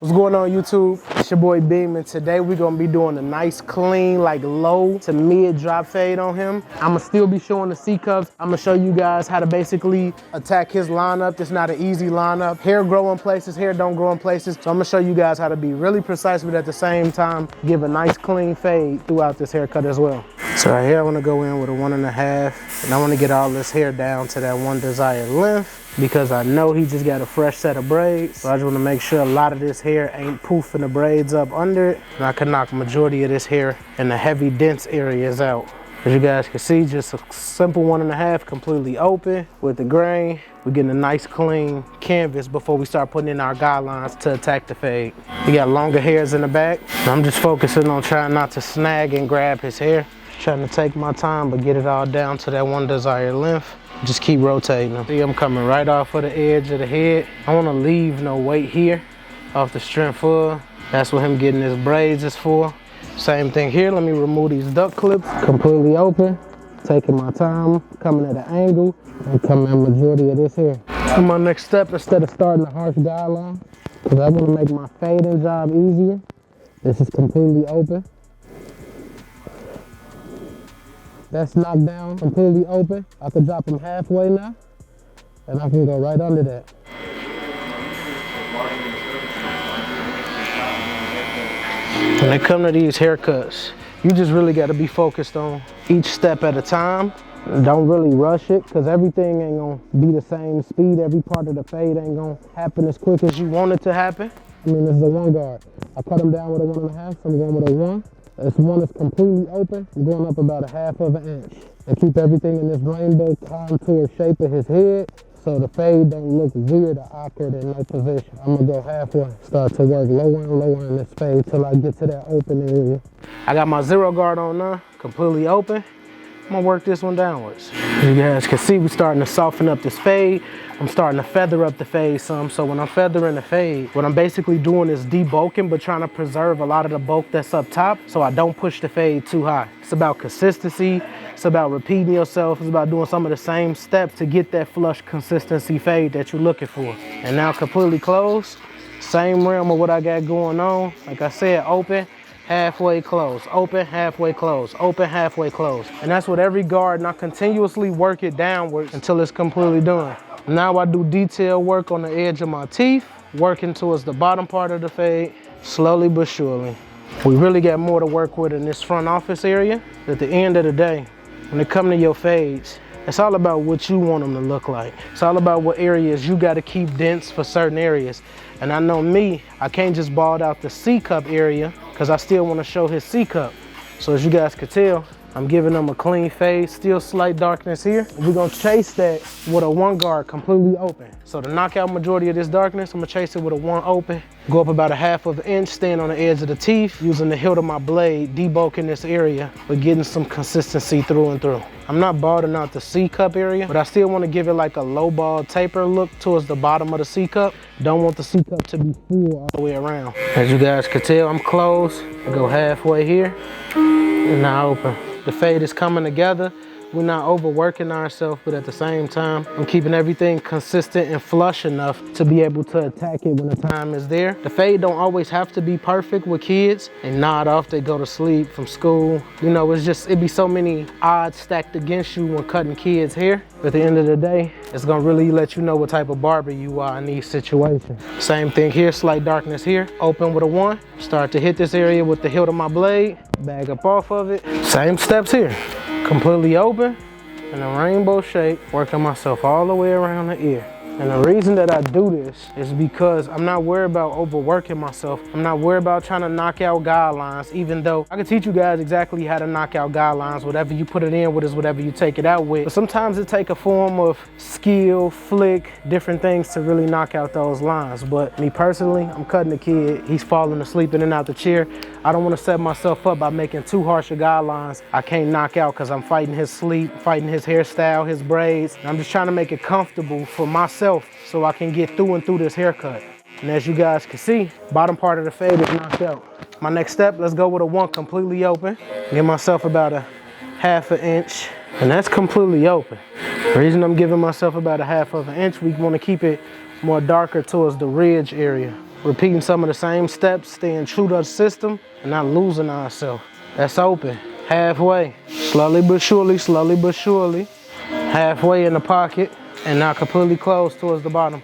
What's going on YouTube? It's your boy Beam, and today we're gonna be doing a nice clean, like low to mid drop fade on him. I'ma still be showing the C cups. I'ma show you guys how to basically attack his lineup. It's not an easy lineup. Hair grow in places, hair don't grow in places. So I'm gonna show you guys how to be really precise, but at the same time, give a nice clean fade throughout this haircut as well. So right here, I wanna go in with a 1.5, and I wanna get all this hair down to that one desired length, because I know he just got a fresh set of braids. So I just wanna make sure a lot of this hair ain't poofing the braids up under it. And I can knock majority of this hair in the heavy dense areas out. As you guys can see, just a simple 1.5, completely open with the grain. We're getting a nice clean canvas before we start putting in our guidelines to attack the fade. He got longer hairs in the back. I'm just focusing on trying not to snag and grab his hair. Trying to take my time, but get it all down to that one desired length. Just keep rotating them. See, I'm coming right off of the edge of the head. I want to leave no weight here off the strength of. That's what him getting his braids is for. Same thing here. Let me remove these duck clips. Completely open. Taking my time, coming at an angle, and coming at majority of this here. And my next step, instead of starting a harsh guideline, because I want to make my fading job easier, this is completely open. That's knocked down, completely open. I can drop him halfway now, and I can go right under that. When it comes to these haircuts, you just really got to be focused on each step at a time. Don't really rush it, because everything ain't gonna be the same speed. Every part of the fade ain't gonna happen as quick as you want it to happen. I mean, this is a 1 guard. I cut him down with a 1.5, so I'm going with a 1. This one is completely open. I'm going up about 1/2 inch. And keep everything in this rainbow contour shape of his head, so the fade don't look weird or awkward in no position. I'm gonna go halfway. Start to work lower and lower in this fade till I get to that open area. I got my 0 guard on now, completely open. I'm gonna work this one downwards. As you guys can see, we're starting to soften up this fade. I'm starting to feather up the fade some. So when I'm feathering the fade, what I'm basically doing is debulking, but trying to preserve a lot of the bulk that's up top so I don't push the fade too high. It's about consistency. It's about repeating yourself. It's about doing some of the same steps to get that flush consistency fade that you're looking for. And now completely closed. Same realm of what I got going on. Like I said, open, halfway close, open, halfway close, open, halfway close. And that's with every guard, and I continuously work it downwards until it's completely done. Now I do detail work on the edge of my teeth, working towards the bottom part of the fade, slowly but surely. We really got more to work with in this front office area. At the end of the day, when it comes to your fades, it's all about what you want them to look like. It's all about what areas you got to keep dense for certain areas. And I know me, I can't just bald out the C cup area, because I still want to show his C cup. So as you guys can tell, I'm giving them a clean fade, still slight darkness here. We're gonna chase that with a 1 guard completely open. So to knock out majority of this darkness, I'm gonna chase it with a 1 open, go up about 1/2 inch, stand on the edge of the teeth, using the hilt of my blade, debulking this area, but getting some consistency through and through. I'm not balding out the C cup area, but I still wanna give it like a low bald taper look towards the bottom of the C cup. Don't want the C cup to be full all the way around. As you guys can tell, I'm close. I go halfway here, and now open. The fade is coming together. We're not overworking ourselves, but at the same time, I'm keeping everything consistent and flush enough to be able to attack it when the time is there. The fade don't always have to be perfect with kids and nod off they go to sleep from school. You know, it'd be so many odds stacked against you when cutting kids' hair. But at the end of the day, it's gonna really let you know what type of barber you are in these situations. Same thing here, slight darkness here, open with a 1. Start to hit this area with the hilt of my blade, bag up off of it. Same steps here. Completely open in a rainbow shape, working myself all the way around the ear. And the reason that I do this is because I'm not worried about overworking myself. I'm not worried about trying to knock out guidelines, even though I can teach you guys exactly how to knock out guidelines. Whatever you put it in with is whatever you take it out with. But sometimes it takes a form of skill, flick, different things to really knock out those lines. But me personally, I'm cutting the kid. He's falling asleep in and out the chair. I don't want to set myself up by making too harsh of guidelines I can't knock out, because I'm fighting his sleep, fighting his hairstyle, his braids. And I'm just trying to make it comfortable for myself so I can get through and through this haircut. And as you guys can see, bottom part of the fade is knocked out. My next step, let's go with a 1 completely open. Give myself about 1/2 inch, and that's completely open. The reason I'm giving myself about 1/2 inch, we want to keep it more darker towards the ridge area. repeating some of the same steps, staying true to the system, and not losing ourselves. That's open. Halfway. Slowly but surely, slowly but surely. Halfway in the pocket, and now completely closed towards the bottom.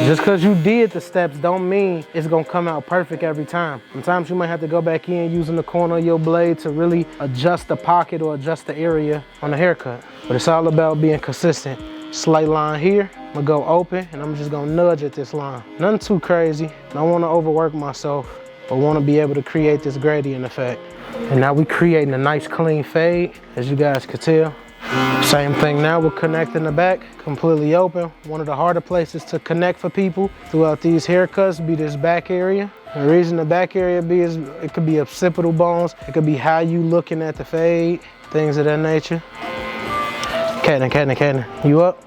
Just because you did the steps don't mean it's gonna come out perfect every time. Sometimes you might have to go back in using the corner of your blade to really adjust the pocket or adjust the area on the haircut. But it's all about being consistent. Slight line here, I'm gonna go open and I'm just gonna nudge at this line. Nothing too crazy, don't wanna overwork myself, but wanna be able to create this gradient effect. And now we creating a nice clean fade, as you guys can tell. Same thing now, we're connecting the back, completely open. One of the harder places to connect for people throughout these haircuts be this back area. The reason the back area be is it could be occipital bones, it could be how you looking at the fade, things of that nature. Kaden, you up?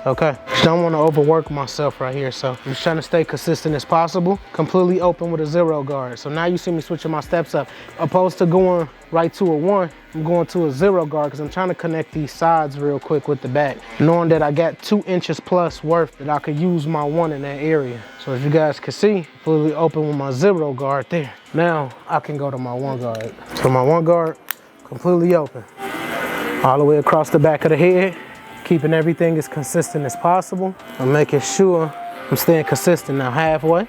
Okay, just don't want to overwork myself right here, so I'm just trying to stay consistent as possible. Completely open with a 0 guard. So now you see me switching my steps up. Opposed to going right to a 1, I'm going to a 0 guard because I'm trying to connect these sides real quick with the back, knowing that I got 2 inches plus worth that I could use my 1 in that area. So as you guys can see, completely open with my 0 guard there. Now I can go to my 1 guard. So my 1 guard, completely open. All the way across the back of the head. Keeping everything as consistent as possible. I'm making sure I'm staying consistent. Now halfway,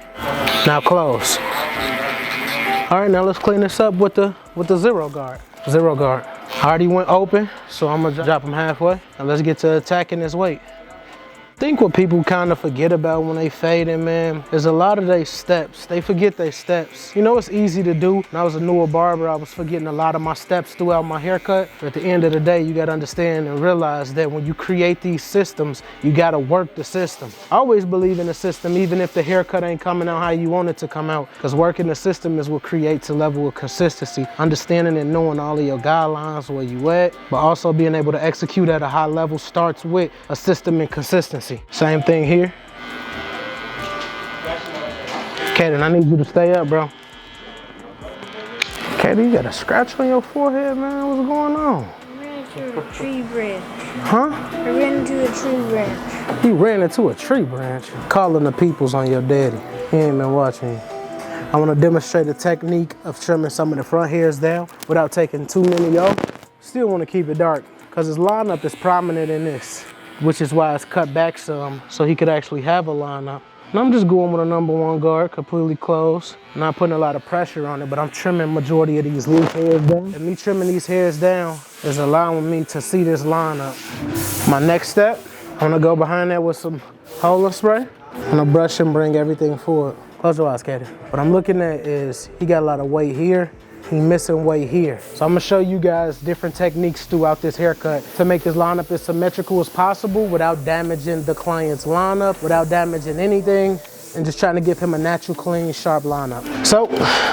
now close. All right, now let's clean this up with the 0 guard. 0 guard. I already went open, so I'm gonna drop them halfway. Now let's get to attacking this weight. I think what people kind of forget about when they fading, man, is a lot of their steps. They forget their steps. You know, it's easy to do. When I was a newer barber, I was forgetting a lot of my steps throughout my haircut. But at the end of the day, you gotta understand and realize that when you create these systems, you gotta work the system. I always believe in the system, even if the haircut ain't coming out how you want it to come out, because working the system is what creates a level of consistency. Understanding and knowing all of your guidelines, where you at, but also being able to execute at a high level starts with a system and consistency. Same thing here. Kaden, I need you to stay up, bro. Kaden, you got a scratch on your forehead, man. What's going on? I ran into a tree branch. Huh? I ran into a tree branch. You ran into a tree branch? Calling the peoples on your daddy. He ain't been watching you. I want to demonstrate a technique of trimming some of the front hairs down without taking too many off. Still want to keep it dark because his lineup is prominent in this, which is why it's cut back some so he could actually have a lineup. And I'm just going with a #1 guard, completely closed. Not putting a lot of pressure on it, but I'm trimming majority of these loose hairs down. And me trimming these hairs down is allowing me to see this lineup. My next step, I'm gonna go behind that with some Hola spray. I'm gonna brush and bring everything forward. Close your eyes, Kaden. What I'm looking at is he got a lot of weight here. He's missing weight here. So I'm gonna show you guys different techniques throughout this haircut to make this lineup as symmetrical as possible without damaging the client's lineup, without damaging anything, and just trying to give him a natural, clean, sharp lineup. So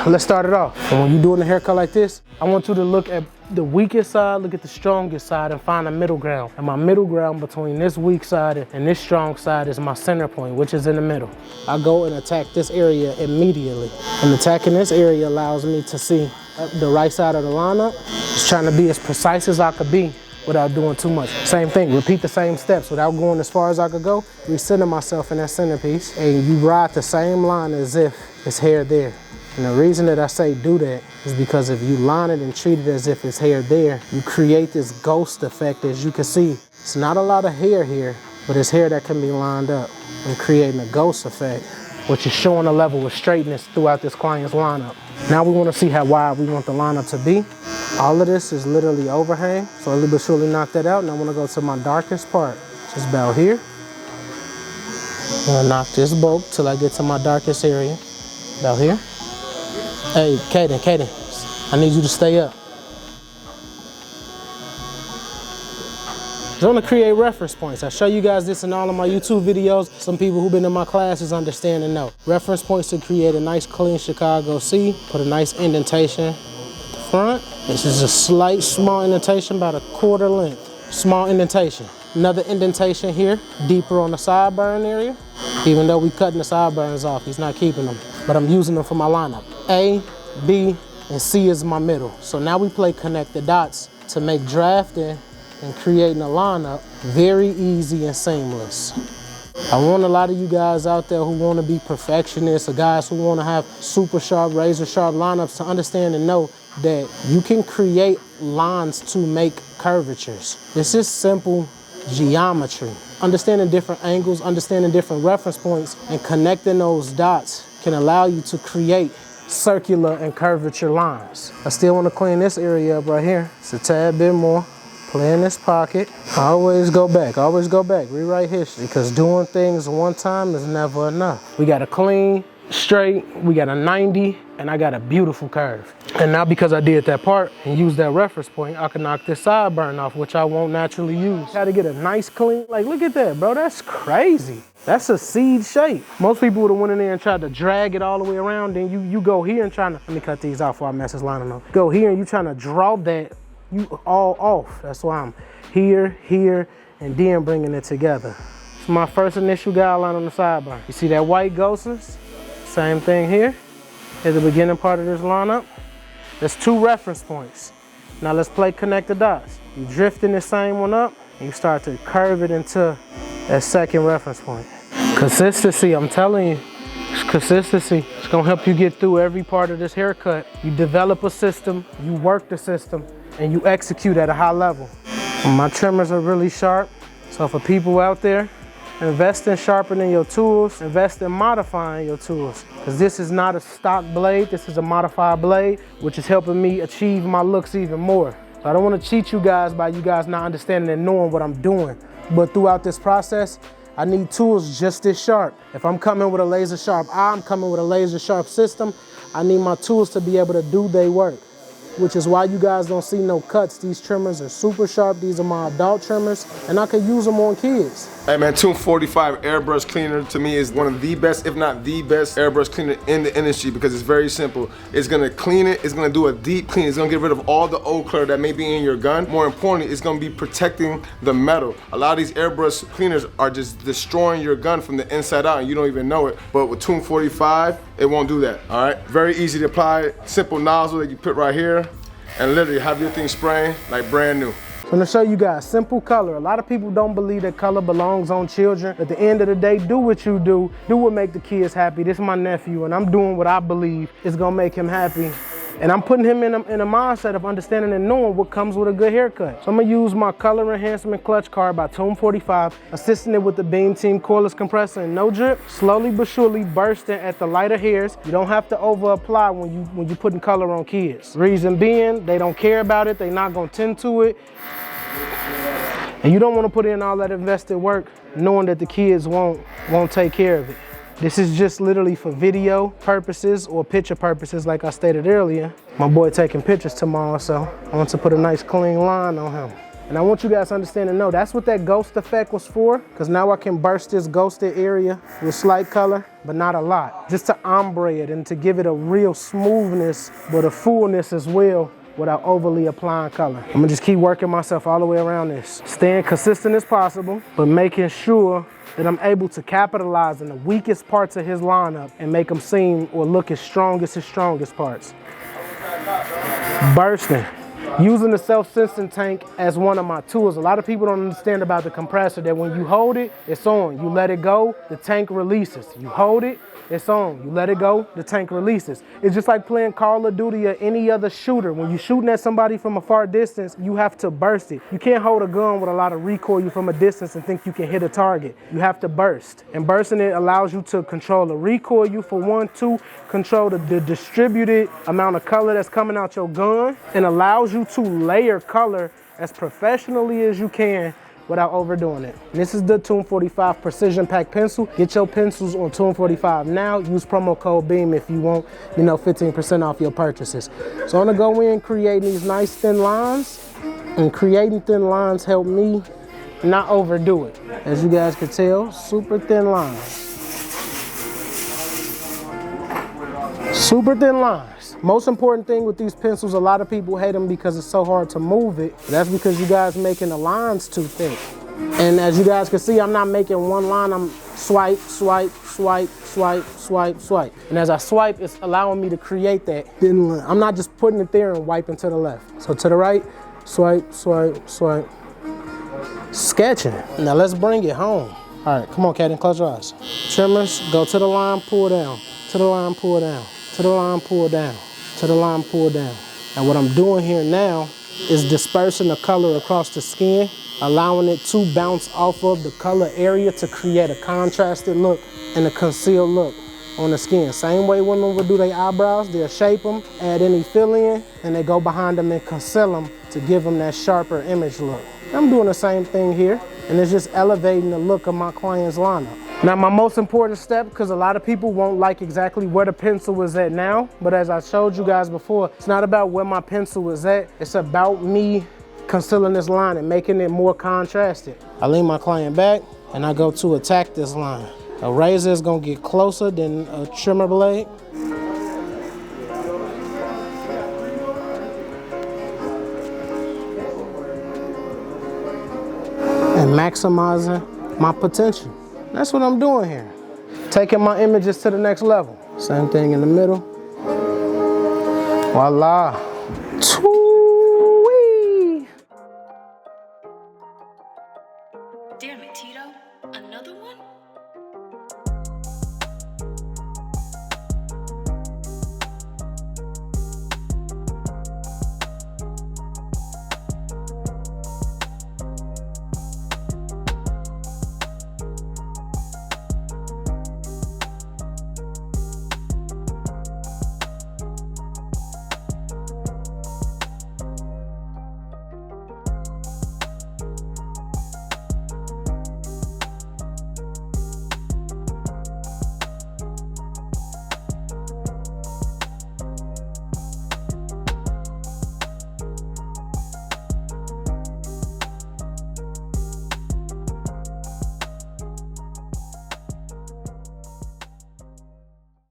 let's start it off. And when you're doing a haircut like this, I want you to look at the weakest side, look at the strongest side, and find a middle ground. And my middle ground between this weak side and this strong side is my center point, which is in the middle. I go and attack this area immediately. And attacking this area allows me to see the right side of the lineup. Just trying to be as precise as I could be without doing too much. Same thing, repeat the same steps without going as far as I could go, recenter myself in that centerpiece, and you ride the same line as if it's hair there. And the reason that I say do that is because if you line it and treat it as if it's hair there, you create this ghost effect. As you can see, it's not a lot of hair here, but it's hair that can be lined up and creating a ghost effect, which is showing a level of straightness throughout this client's lineup. Now we want to see how wide we want the lineup to be. All of this is literally overhang, so a little bit surely knock that out. And I want to go to my darkest part, just about here. I'm gonna knock this bulk till I get to my darkest area, about here. Hey, Kaden, I need you to stay up. I want to create reference points. I show you guys this in all of my YouTube videos. Some people who've been in my classes understand and know. Reference points to create a nice clean Chicago C. Put a nice indentation at the front. This is a slight small indentation, about a quarter length. Small indentation. Another indentation here, deeper on the sideburn area. Even though we cutting the sideburns off, he's not keeping them. But I'm using them for my lineup. A, B, and C is my middle. So now we play connect the dots to make drafting and creating a lineup very easy and seamless. I want a lot of you guys out there who want to be perfectionists, or guys who want to have super sharp, razor sharp lineups to understand and know that you can create lines to make curvatures. It's just simple geometry. Understanding different angles, understanding different reference points, and connecting those dots can allow you to create circular and curvature lines. I still want to clean this area up right here. It's a tad bit more. Play in this pocket. Always go back, rewrite history, because doing things one time is never enough. We got a clean, straight, we got a 90, and I got a beautiful curve. And now because I did that part and used that reference point, I can knock this sideburn off, which I won't naturally use. Had to get a nice clean, like look at that, bro, that's crazy. That's a seed shape. Most people would have went in there and tried to drag it all the way around, then you go here and trying to, let me cut these off before I mess this lining up. Go here and you trying to draw that you all off. That's why I'm here, here, and then bringing it together. It's my first initial guideline on the sideburn. You see that white ghostness? Same thing here. At the beginning part of this lineup. There's 2 reference points. Now let's play connect the dots. You drifting the same one up, and you start to curve it into that second reference point. Consistency, I'm telling you, it's consistency. It's gonna help you get through every part of this haircut. You develop a system, you work the system, and you execute at a high level. My trimmers are really sharp, so for people out there, invest in sharpening your tools, invest in modifying your tools, because this is not a stock blade, this is a modified blade, which is helping me achieve my looks even more. So I don't want to cheat you guys by you guys not understanding and knowing what I'm doing, but throughout this process, I need tools just this sharp. If I'm coming with a laser sharp eye, I'm coming with a laser sharp system, I need my tools to be able to do their work, which is why you guys don't see no cuts. These trimmers are super sharp. These are my adult trimmers, and I can use them on kids. Hey man, 245 airbrush cleaner to me is one of the best, if not the best airbrush cleaner in the industry, because it's very simple. It's gonna clean it, it's gonna do a deep clean, it's gonna get rid of all the old clutter that may be in your gun. More importantly, it's gonna be protecting the metal. A lot of these airbrush cleaners are just destroying your gun from the inside out and you don't even know it. But with 245, it won't do that, all right? Very easy to apply, simple nozzle that you put right here, and literally have your thing spraying like brand new. So I'm gonna show you guys simple color. A lot of people don't believe that color belongs on children. At the end of the day, do what you do what make the kids happy. This is my nephew, and I'm doing what I believe is gonna make him happy. And I'm putting him in a mindset of understanding and knowing what comes with a good haircut. So I'm gonna use my color enhancement clutch card by Tone 45, assisting it with the Beam Team cordless compressor and no drip, slowly but surely bursting at the lighter hairs. You don't have to over apply when you're putting color on kids. Reason being, they don't care about it, they're not gonna tend to it. And you don't wanna put in all that invested work knowing that the kids won't take care of it. This is just literally for video purposes or picture purposes, like I stated earlier. My boy taking pictures tomorrow, so I want to put a nice clean line on him. And I want you guys to understand and know that's what that ghost effect was for, because now I can burst this ghosted area with slight color, but not a lot. Just to ombre it and to give it a real smoothness, but a fullness as well, without overly applying color. I'm gonna just keep working myself all the way around this. Staying consistent as possible, but making sure that I'm able to capitalize on the weakest parts of his lineup and make them seem or look as strong as his strongest parts. Bursting. Using the self-sensing tank as one of my tools. A lot of people don't understand about the compressor, that when you hold it, it's on. You let it go, the tank releases. You hold it, it's on. You let it go, the tank releases. It's just like playing Call of Duty or any other shooter. When you're shooting at somebody from a far distance, you have to burst it. You can't hold a gun with a lot of recoil from a distance and think you can hit a target. You have to burst. And bursting it allows you to control the recoil for one, two, control the distributed amount of color that's coming out your gun, and allows you to layer color as professionally as you can without overdoing it. And this is the Tune 45 Precision Pack Pencil. Get your pencils on Tune 45 now. Use promo code BEAM if you want, 15% off your purchases. So I'm gonna go in creating these nice thin lines, and creating thin lines help me not overdo it. As you guys can tell, super thin lines. Super thin lines. Most important thing with these pencils, a lot of people hate them because it's so hard to move it. That's because you guys making the lines too thick. And as you guys can see, I'm not making one line, I'm swipe, swipe, swipe, swipe, swipe, swipe. And as I swipe, it's allowing me to create that thin line. I'm not just putting it there and wiping to the left. So to the right, swipe, swipe, swipe. Sketching. Now let's bring it home. All right, come on, Kaden, close your eyes. Trimmers, go to the line, pull down. To the line, pull down. To the line, pull down. To the line, pull down. And what I'm doing here now is dispersing the color across the skin, allowing it to bounce off of the color area to create a contrasted look and a concealed look on the skin. Same way women would do their eyebrows, they'll shape them, add any fill-in, and they go behind them and conceal them to give them that sharper image look. I'm doing the same thing here, and it's just elevating the look of my client's lineup. Now my most important step, because a lot of people won't like exactly where the pencil is at now, but as I showed you guys before, it's not about where my pencil is at, it's about me concealing this line and making it more contrasted. I lean my client back and I go to attack this line. A razor is gonna get closer than a trimmer blade. And maximizing my potential. That's what I'm doing here. Taking my images to the next level. Same thing in the middle. Voila.